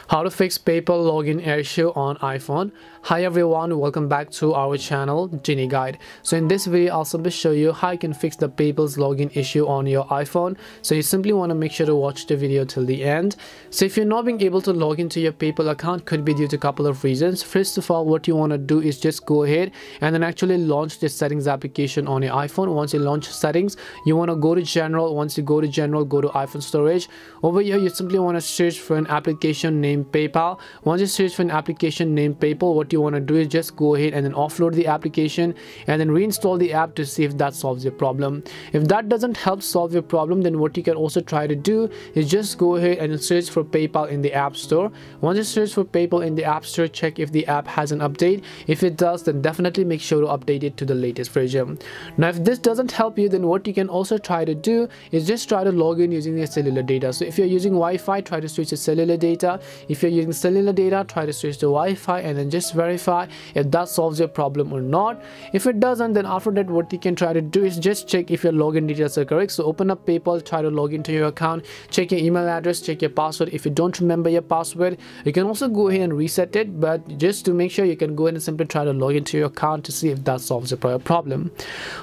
How to fix PayPal login issue on iPhone. Hi everyone, welcome back to our channel Genie Guide. So in this video I'll simply show you how you can fix the PayPal's login issue on your iPhone. So you simply want to make sure to watch the video till the end. So if you're not being able to log into your PayPal account, could be due to a couple of reasons. First of all, what you want to do is just go ahead and then actually launch the settings application on your iPhone. Once you launch settings, you want to go to general. Once you go to general, go to iPhone storage. Over here you simply want to search for an application named PayPal. Once you search for an application named PayPal, what you want to do is just go ahead and then offload the application and then reinstall the app to see if that solves your problem. If that doesn't help solve your problem, then what you can also try to do is just go ahead and search for PayPal in the App Store. Once you search for PayPal in the App Store, check if the app has an update. If it does, then definitely make sure to update it to the latest version. Now if this doesn't help you, then what you can also try to do is just try to log in using your cellular data. So if you're using Wi-Fi, try to switch to cellular data. If you're using cellular data, try to switch to Wi-Fi and then just verify if that solves your problem or not. If it doesn't, then after that what you can try to do is just check if your login details are correct. So open up PayPal, try to log into your account, check your email address, check your password. If you don't remember your password, you can also go ahead and reset it, but just to make sure, you can go ahead and simply try to log into your account to see if that solves your problem.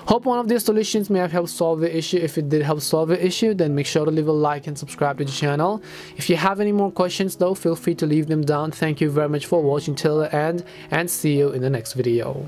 Hope one of these solutions may have helped solve the issue. If it did help solve the issue, then make sure to leave a like and subscribe to the channel. If you have any more questions though, feel free to leave them down. Thank you very much for watching till the end and see you in the next video.